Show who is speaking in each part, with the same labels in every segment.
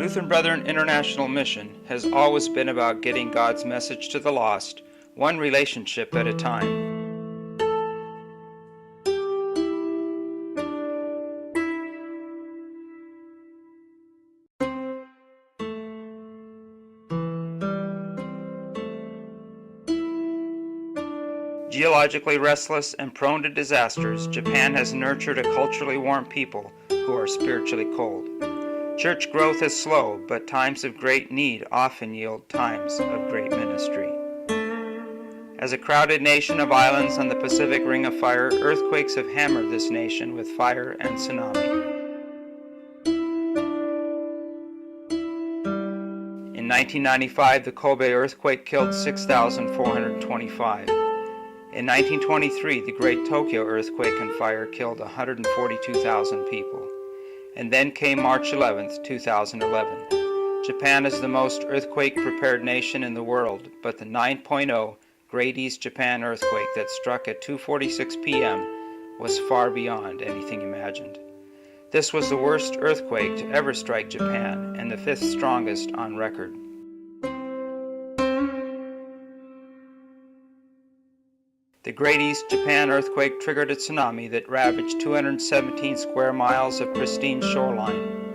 Speaker 1: Lutheran Brethren International Mission has always been about getting God's message to the lost, one relationship at a time. Geologically restless and prone to disasters, Japan has nurtured a culturally warm people who are spiritually cold. Church growth is slow, but times of great need often yield times of great ministry. As a crowded nation of islands on the Pacific Ring of Fire, earthquakes have hammered this nation with fire and tsunami. In 1995, the Kobe earthquake killed 6,425. In 1923, the Great Tokyo earthquake and fire killed 142,000 people. And then came March 11, 2011. Japan is the most earthquake-prepared nation in the world, but the 9.0 Great East Japan earthquake that struck at 2:46 p.m. was far beyond anything imagined. This was the worst earthquake to ever strike Japan, and the fifth strongest on record. The Great East Japan earthquake triggered a tsunami that ravaged 217 square miles of pristine shoreline.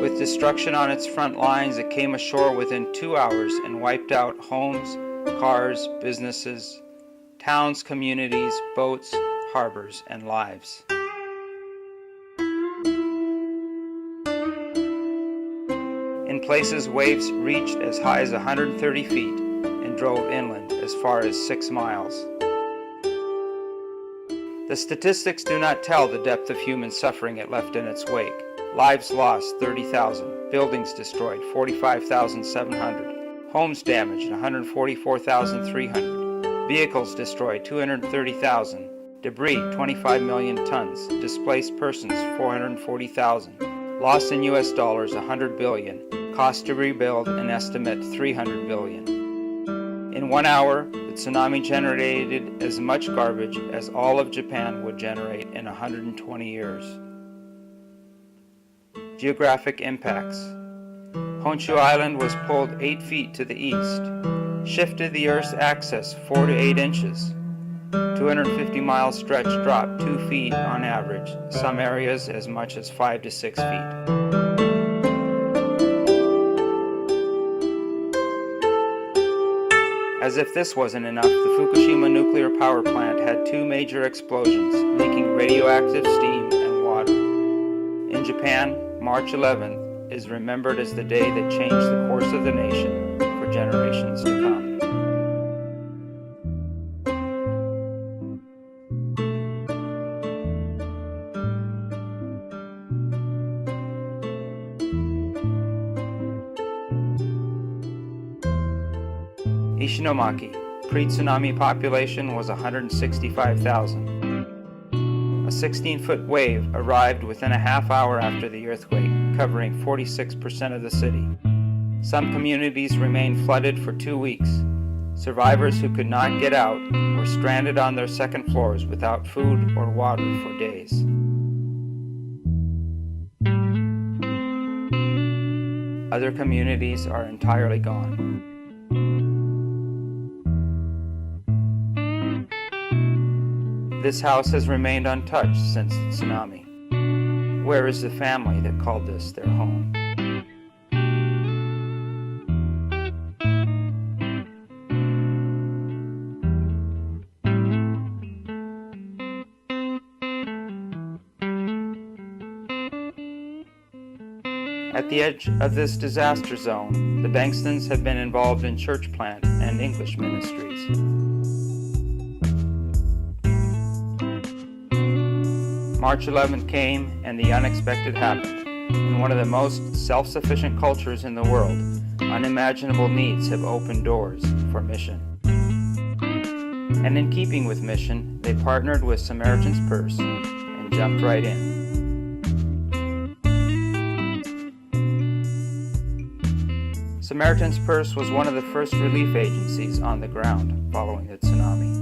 Speaker 1: With destruction on its front lines, it came ashore within 2 hours and wiped out homes, cars, businesses, towns, communities, boats, harbors, and lives. In places, waves reached as high as 130 feet and drove inland as far as 6 miles. The statistics do not tell the depth of human suffering it left in its wake. Lives lost, 30,000. Buildings destroyed, 45,700. Homes damaged, 144,300. Vehicles destroyed, 230,000. Debris, 25 million tons. Displaced persons, 440,000. Loss in US dollars, 100 billion. Cost to rebuild, an estimate, 300 billion. In 1 hour, the tsunami generated as much garbage as all of Japan would generate in 120 years. Geographic impacts. Honshu Island was pulled 8 feet to the east, shifted the Earth's axis 4 to 8 inches. 250-mile stretch dropped 2 feet on average, some areas as much as 5 to 6 feet. As if this wasn't enough, the Fukushima nuclear power plant had 2 major explosions, leaking radioactive steam and water. In Japan, March 11th is remembered as the day that changed the course of the nation for generations to come. Ishinomaki, pre-tsunami population was 165,000. A 16-foot wave arrived within a half hour after the earthquake, covering 46% of the city. Some communities remained flooded for 2 weeks. Survivors who could not get out were stranded on their second floors without food or water for days. Other communities are entirely gone. This house has remained untouched since the tsunami. Where is the family that called this their home? At the edge of this disaster zone, the Bengtons have been involved in church plant and English ministries. March 11th came, and the unexpected happened. In one of the most self-sufficient cultures in the world, unimaginable needs have opened doors for mission. And in keeping with mission, they partnered with Samaritan's Purse and jumped right in. Samaritan's Purse was one of the first relief agencies on the ground following the tsunami.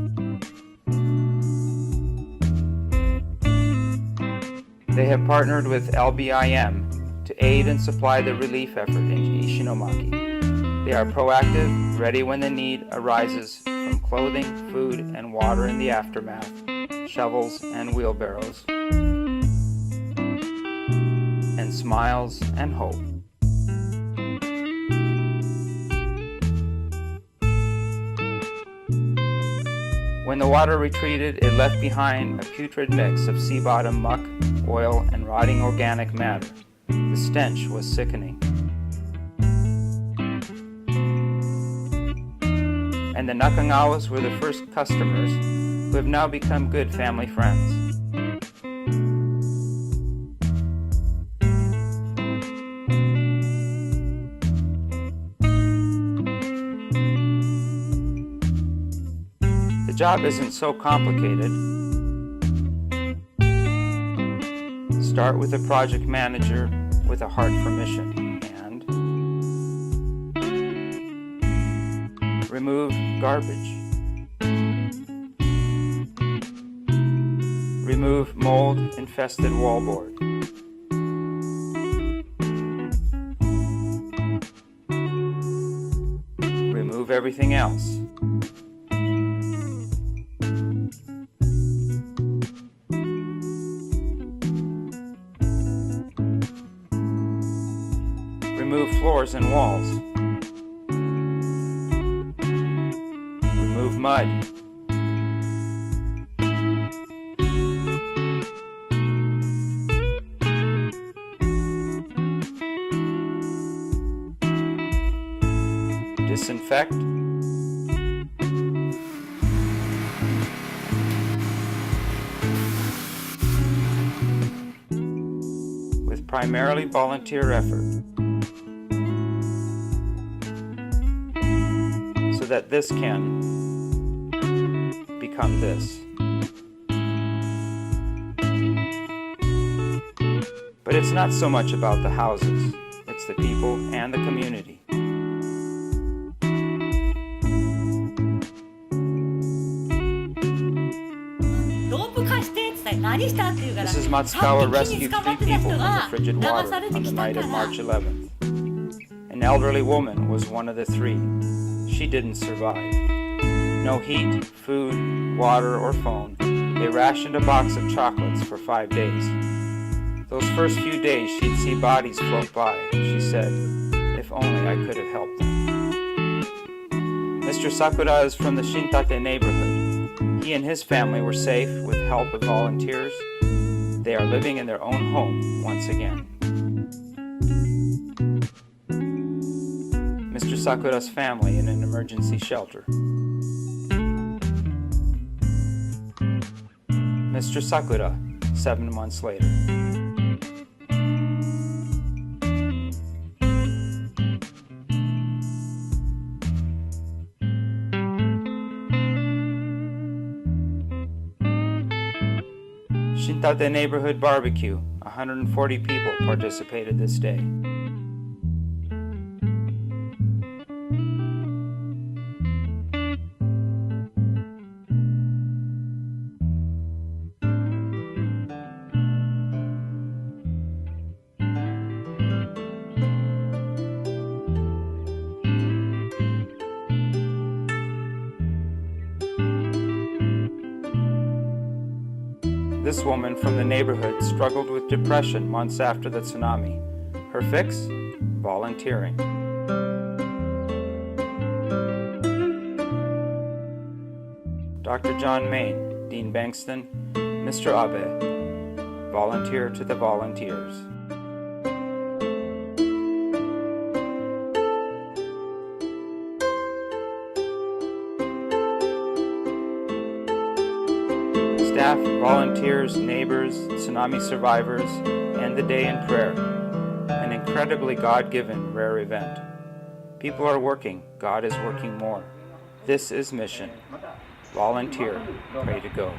Speaker 1: They have partnered with LBIM to aid and supply the relief effort in Ishinomaki. They are proactive, ready when the need arises from clothing, food, and water in the aftermath, shovels and wheelbarrows, and smiles and hope. When the water retreated, it left behind a putrid mix of sea bottom muck, oil, and rotting organic matter. The stench was sickening. And the Nakagawas were the first customers, who have now become good family friends. The job isn't so complicated. Start with a project manager with a heart for mission and remove garbage. Remove mold-infested wallboard. Remove everything else. Remove floors and walls. Remove mud. Disinfect. With primarily volunteer effort, so that this can become this. But it's not so much about the houses, it's the people and the community. This is Matsukawa rescued 3 people from the frigid water on the night of March 11th. An elderly woman was one of the 3. She didn't survive. No heat, food, water, or phone. They rationed a box of chocolates for 5 days. Those first few days she'd see bodies float by. She said, if only I could have helped them. Mr. Sakura is from the Shintate neighborhood. He and his family were safe with help of volunteers. They are living in their own home once again. Mr. Sakura's family in an emergency shelter. Mr. Sakura, 7 months later. Shintate Neighborhood Barbecue. 140 people participated this day. This woman from the neighborhood struggled with depression months after the tsunami. Her fix? Volunteering. Dr. John Main, Dean Bankston, Mr. Abe. Volunteer to the volunteers. Staff, volunteers, neighbors, tsunami survivors, and the day in prayer. An incredibly God-given, rare event. People are working. God is working more. This is mission. Volunteer. Pray to go.